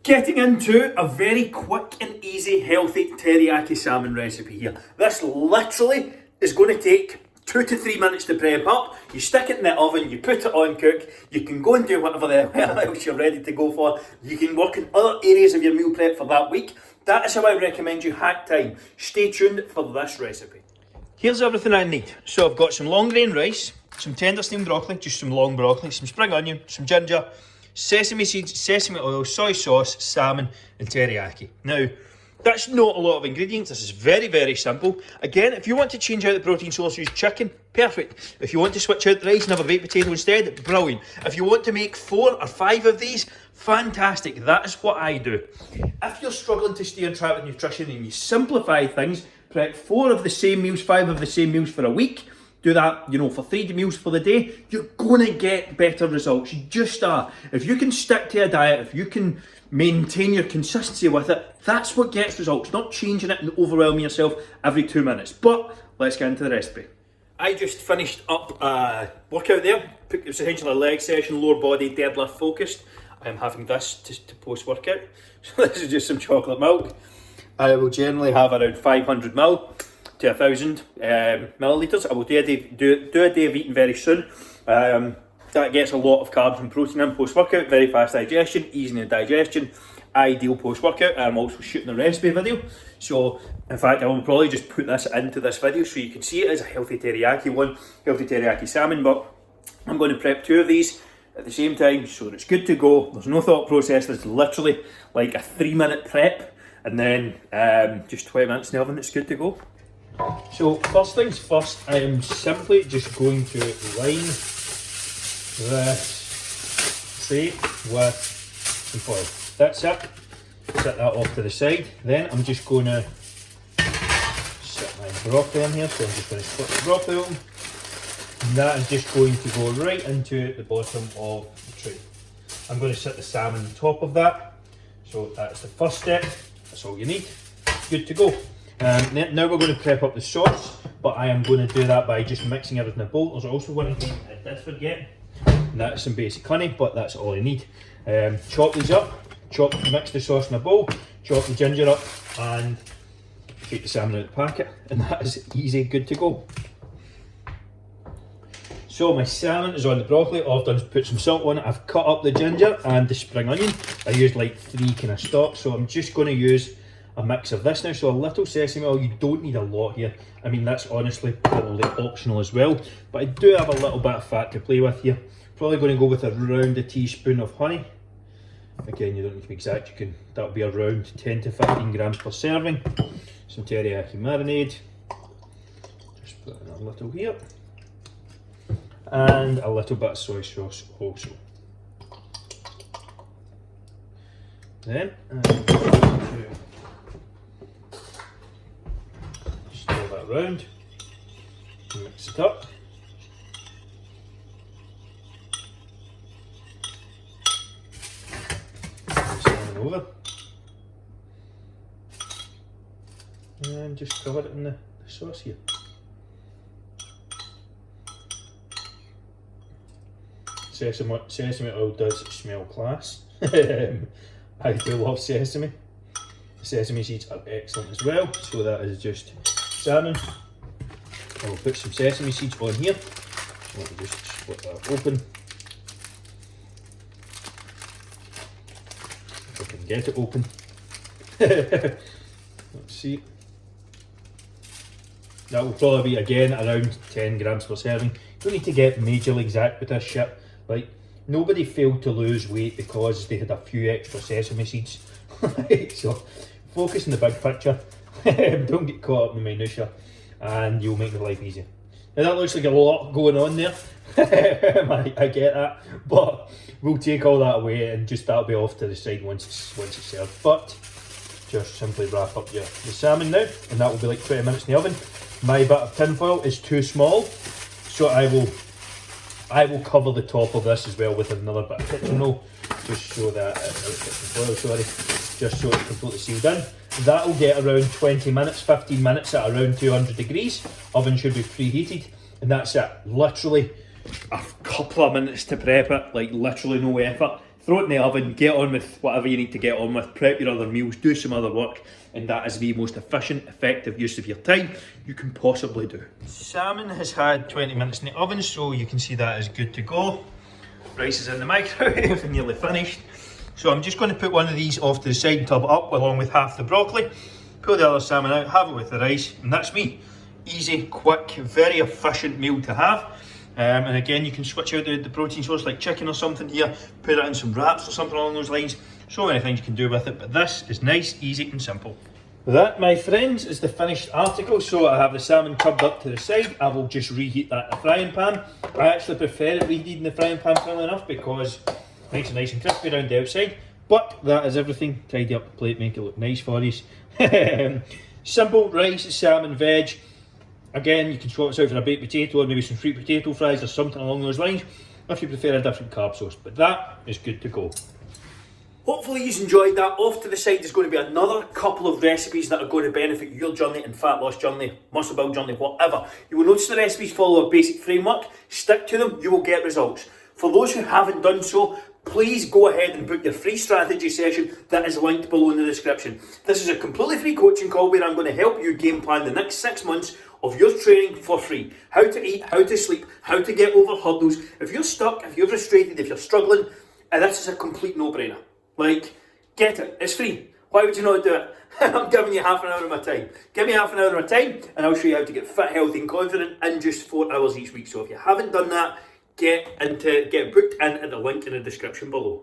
Getting into a very quick and easy healthy teriyaki salmon recipe here. This literally is going to take 2 to 3 minutes to prep up. You stick it in the oven, you put it on cook, you can go and do whatever the hell else you're ready to go for. You can work in other areas of your meal prep for that week. That is how I recommend you hack time. Stay tuned for this recipe. Here's everything I need. So I've got some long grain rice, some Tenderstem broccoli, just some long broccoli, some spring onion, some ginger, sesame seeds, sesame oil, soy sauce, salmon and teriyaki. Now, that's not a lot of ingredients. This is very, very simple. Again, if you want to change out the protein source, use chicken, perfect. If you want to switch out the rice and have a baked potato instead, brilliant. If you want to make 4 or 5 of these, fantastic. That is what I do. If you're struggling to stay on track with nutrition and you simplify things, prep 4 of the same meals, 5 of the same meals for a week, do that, for 3 meals for the day, you're going to get better results. You just are. If you can stick to a diet, if you can maintain your consistency with it, that's what gets results, not changing it and overwhelming yourself every 2 minutes. But let's get into the recipe. I just finished up a workout there. It was essentially a leg session, lower body, deadlift focused. I am having this to post-workout. So this is just some chocolate milk. I will generally have around 500 ml to 1,000 millilitres. I will do a day of eating very soon. That gets a lot of carbs and protein in post-workout, very fast digestion, easing the digestion, ideal post-workout. I'm also shooting a recipe video, so in fact I will probably just put this into this video so you can see it as a healthy teriyaki one, healthy teriyaki salmon, but I'm going to prep 2 of these at the same time so it's good to go. There's no thought process, there's literally like a 3-minute prep and then just 20 minutes in the oven, it's good to go. So first things first, I am simply just going to line this tray with tinfoil. That's it. Set that off to the side. Then I'm just going to set my broccoli in here. So I'm just going to split the broccoli open. And that is just going to go right into the bottom of the tray. I'm going to set the salmon on top of that. So that's the first step. That's all you need. Good to go. Now we're going to prep up the sauce, but I am going to do that by just mixing everything in a bowl. There's also one thing I did forget, and that's some basic honey, but that's all I need. Chop these up, mix the sauce in a bowl, chop the ginger up, and take the salmon out of the packet, and that is easy, good to go. So my salmon is on the broccoli. All I've done is put some salt on it. I've cut up the ginger and the spring onion. I used like 3 kind of stalks, so I'm just going to use a mix of this now. So a little sesame oil, you don't need a lot here. I mean, that's honestly probably optional as well, but I do have a little bit of fat to play with here. Probably going to go with around a teaspoon of honey. Again, you don't need to be exact, that'll be around 10 to 15 grams per serving. Some teriyaki marinade, just put in a little here, and a little bit of soy sauce also. Then I'm going to stir that around, mix it up. Salmon over, and just cover it in the sauce here. Sesame oil does smell class. I do love sesame. The sesame seeds are excellent as well. So that is just salmon. I will put some sesame seeds on here. Let me just split that open. If I can get it open. Let's see. That will probably be again around 10 grams per serving. You don't need to get majorly exact with this shit. Like, nobody failed to lose weight because they had a few extra sesame seeds. So focus on the big picture. Don't get caught up in the minutia, and you'll make your life easier. Now that looks like a lot going on there. I get that, but we'll take all that away and just that'll be off to the side once it's served. But just simply wrap up your salmon now, and that will be like 20 minutes in the oven. My bit of tinfoil is too small, so I will cover the top of this as well with another bit of kitchen roll, just so that just so it's completely sealed in. That will get around 20 minutes, 15 minutes at around 200 degrees. Oven should be preheated, and that's it. Literally a couple of minutes to prep it, like literally no effort. throw it in the oven, get on with whatever you need to get on with, prep your other meals, do some other work, and that is the most efficient, effective use of your time you can possibly do. Salmon has had 20 minutes in the oven, so you can see that is good to go. Rice is in the microwave and nearly finished. So I'm just going to put one of these off to the side and top it up along with half the broccoli. Pull the other salmon out, have it with the rice, and that's me. Easy, quick, very efficient meal to have. And again, you can switch out the protein source like chicken or something here, put it in some wraps or something along those lines. So many things you can do with it, but this is nice, easy and simple. That, my friends, is the finished article. So I have the salmon tubbed up to the side. I will just reheat that in the frying pan. I actually prefer it reheated in the frying pan, funnily enough, because it makes it nice and crispy around the outside. But that is everything. Tidy up the plate, make it look nice for you. Simple rice, salmon, veg. Again, you can swap this out for a baked potato or maybe some sweet potato fries or something along those lines if you prefer a different carb source. But that is good to go. Hopefully you've enjoyed that. Off to the side is going to be another couple of recipes that are going to benefit your journey and fat loss journey, muscle build journey, whatever. You will notice the recipes follow a basic framework. Stick to them, you will get results. For those who haven't done so, please go ahead and book your free strategy session that is linked below in the description. This is a completely free coaching call where I'm going to help you game plan the next 6 months of your training for free. How to eat, how to sleep, how to get over hurdles. If you're stuck, if you're frustrated, if you're struggling, and this is a complete no-brainer. Like, get it, it's free. Why would you not do it? I'm giving you half an hour of my time. Give me half an hour of my time and I'll show you how to get fit, healthy and confident in just 4 hours each week. So if you haven't done that, get booked in at the link in the description below.